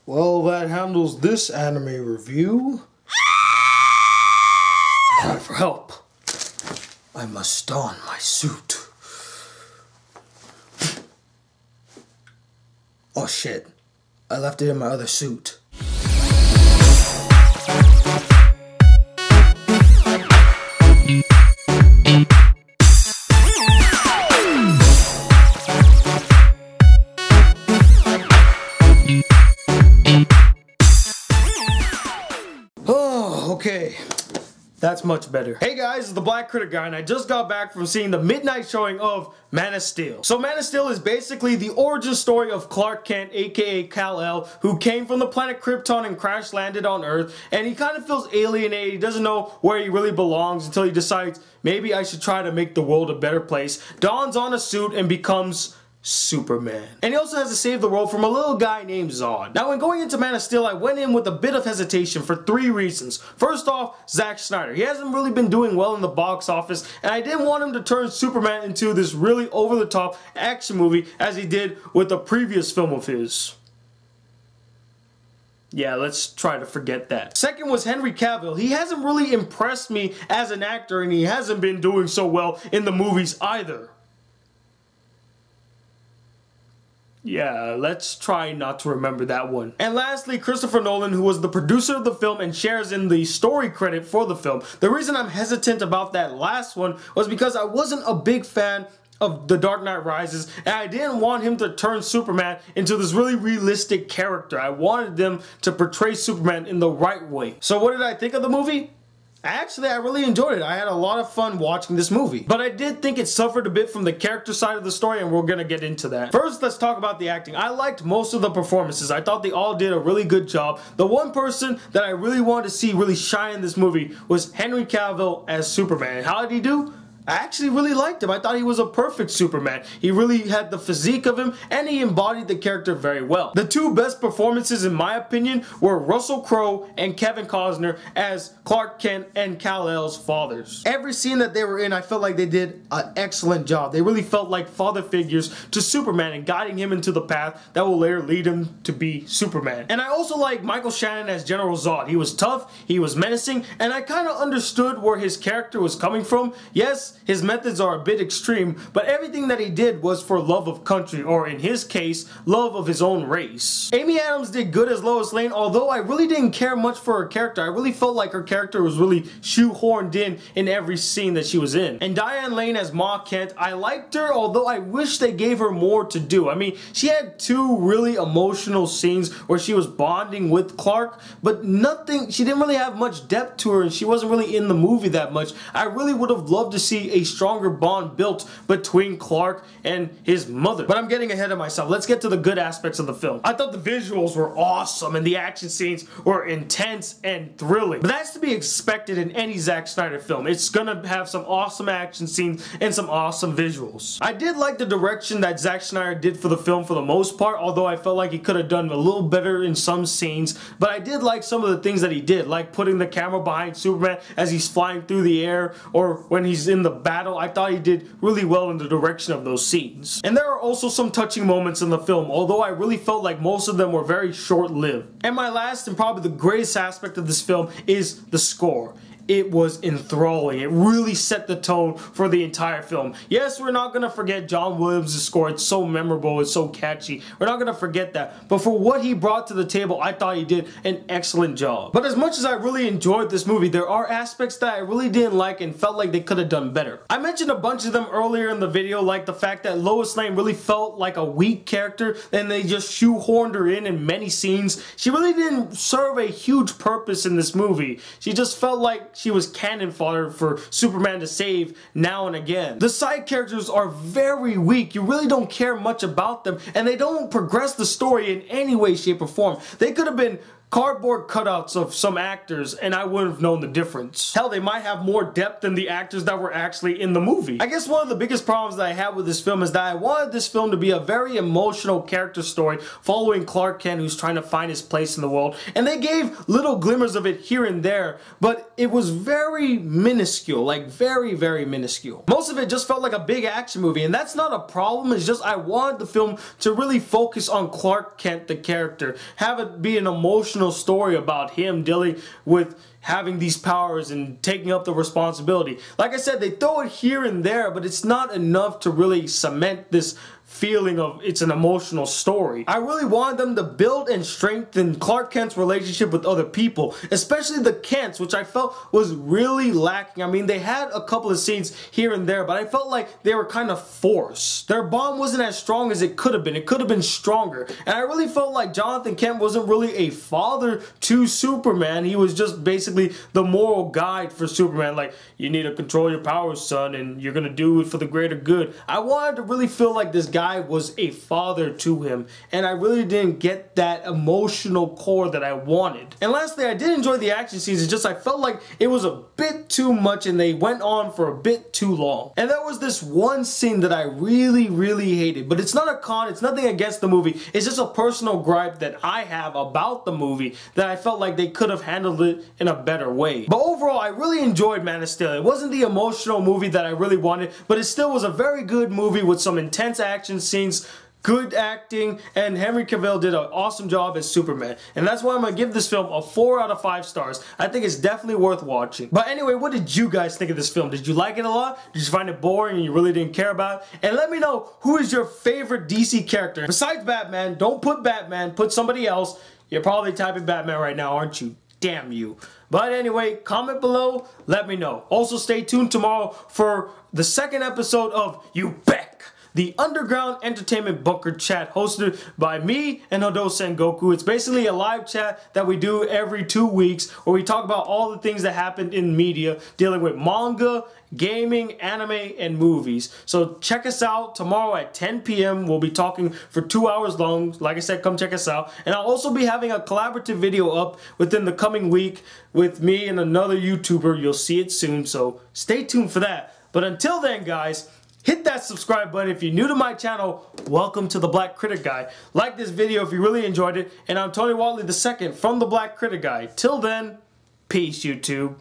Well, that handles this anime review. Cry for help. I must don my suit. Oh shit, I left it in my other suit. Oh, okay. That's much better. Hey guys, it's the Bla-El Critic Guy, and I just got back from seeing the midnight showing of Man of Steel. So Man of Steel is basically the origin story of Clark Kent, aka Kal-El, who came from the planet Krypton and crash landed on Earth, and he kind of feels alienated. He doesn't know where he really belongs until he decides, maybe I should try to make the world a better place, dons on a suit and becomes Superman. And he also has to save the world from a little guy named Zod. Now when going into Man of Steel, I went in with a bit of hesitation for 3 reasons. First off, Zack Snyder. He hasn't really been doing well in the box office, and I didn't want him to turn Superman into this really over-the-top action movie as he did with the previous film of his. Yeah, let's try to forget that. Second was Henry Cavill. He hasn't really impressed me as an actor, and he hasn't been doing so well in the movies either. Yeah, let's try not to remember that one. And lastly, Christopher Nolan, who was the producer of the film and shares in the story credit for the film. The reason I'm hesitant about that last one was because I wasn't a big fan of The Dark Knight Rises, and I didn't want him to turn Superman into this really realistic character. I wanted them to portray Superman in the right way. So what did I think of the movie? Actually, I really enjoyed it. I had a lot of fun watching this movie. But I did think it suffered a bit from the character side of the story, and we're gonna get into that. First, let's talk about the acting. I liked most of the performances. I thought they all did a really good job. The one person that I really wanted to see really shine in this movie was Henry Cavill as Superman. How did he do? I actually really liked him. I thought he was a perfect Superman. He really had the physique of him, and he embodied the character very well. The 2 best performances, in my opinion, were Russell Crowe and Kevin Costner as Clark Kent and Kal-El's fathers. Every scene that they were in, I felt like they did an excellent job. They really felt like father figures to Superman and guiding him into the path that will later lead him to be Superman. And I also like Michael Shannon as General Zod. He was tough, he was menacing, and I kind of understood where his character was coming from. Yes, his methods are a bit extreme, but everything that he did was for love of country, or in his case, love of his own race. Amy Adams did good as Lois Lane, although I really didn't care much for her character. I really felt like her character was really shoehorned in every scene that she was in. And Diane Lane as Ma Kent, I liked her, although I wish they gave her more to do. I mean, she had 2 really emotional scenes where she was bonding with Clark, but she didn't really have much depth to her, and she wasn't really in the movie that much. I really would have loved to see a stronger bond built between Clark and his mother. But I'm getting ahead of myself. Let's get to the good aspects of the film. I thought the visuals were awesome and the action scenes were intense and thrilling. But that's to be expected in any Zack Snyder film. It's gonna have some awesome action scenes and some awesome visuals. I did like the direction that Zack Snyder did for the film for the most part, although I felt like he could have done a little better in some scenes. But I did like some of the things that he did, like putting the camera behind Superman as he's flying through the air, or when he's in the battle. I thought he did really well in the direction of those scenes. And there are also some touching moments in the film, although I really felt like most of them were very short-lived. And my last and probably the greatest aspect of this film is the score. It was enthralling. It really set the tone for the entire film. Yes, we're not gonna forget John Williams' score. It's so memorable, it's so catchy. We're not gonna forget that. But for what he brought to the table, I thought he did an excellent job. But as much as I really enjoyed this movie, there are aspects that I really didn't like and felt like they could have done better. I mentioned a bunch of them earlier in the video, like the fact that Lois Lane really felt like a weak character, and they just shoehorned her in many scenes. She really didn't serve a huge purpose in this movie. She just felt like she was cannon fodder for Superman to save now and again. The side characters are very weak. You really don't care much about them, and they don't progress the story in any way, shape, or form. They could have been cardboard cutouts of some actors and I wouldn't have known the difference. Hell, they might have more depth than the actors that were actually in the movie. I guess one of the biggest problems that I had with this film is that I wanted this film to be a very emotional character story following Clark Kent, who's trying to find his place in the world, and they gave little glimmers of it here and there, but it was very minuscule, like very, very minuscule. Most of it just felt like a big action movie, and that's not a problem. It's just I wanted the film to really focus on Clark Kent, the character, have it be an emotional story about him dealing with having these powers and taking up the responsibility. Like I said, they throw it here and there, but it's not enough to really cement this feeling of it's an emotional story. I really wanted them to build and strengthen Clark Kent's relationship with other people, especially the Kents, which I felt was really lacking. I mean, they had a couple of scenes here and there, but I felt like they were kind of forced. Their bond wasn't as strong as it could have been. It could have been stronger. And I really felt like Jonathan Kent wasn't really a father to Superman. He was just basically the moral guide for Superman. Like, you need to control your powers, son, and you're gonna do it for the greater good. I wanted to really feel like this guy was a father to him, and I really didn't get that emotional core that I wanted. And lastly, I did enjoy the action scenes. It's just I felt like it was a bit too much and they went on for a bit too long. And there was this one scene that I really, really hated, but it's not a con, it's nothing against the movie, it's just a personal gripe that I have about the movie that I felt like they could have handled it in a better way. But overall, I really enjoyed Man of Steel. It wasn't the emotional movie that I really wanted, but it still was a very good movie with some intense action scenes, good acting, and Henry Cavill did an awesome job as Superman. And that's why I'm going to give this film a 4 out of 5 stars. I think it's definitely worth watching. But anyway, what did you guys think of this film? Did you like it a lot? Did you find it boring and you really didn't care about it? And let me know, who is your favorite DC character? Besides Batman, don't put Batman, put somebody else. You're probably typing Batman right now, aren't you? Damn you. But anyway, comment below, let me know. Also, stay tuned tomorrow for the second episode of You Back, the underground entertainment bunker chat hosted by me and Hodo Sengoku. It's basically a live chat that we do every 2 weeks where we talk about all the things that happened in media dealing with manga, gaming, anime, and movies. So check us out tomorrow at 10 p.m. We'll be talking for 2 hours long. Like I said, come check us out. And I'll also be having a collaborative video up within the coming week with me and another YouTuber. You'll see it soon, so stay tuned for that. But until then, guys, hit that subscribe button. If you're new to my channel, welcome to the Black Critic Guy. Like this video if you really enjoyed it. And I'm Tony Watley II from the Black Critic Guy. Till then, peace, YouTube.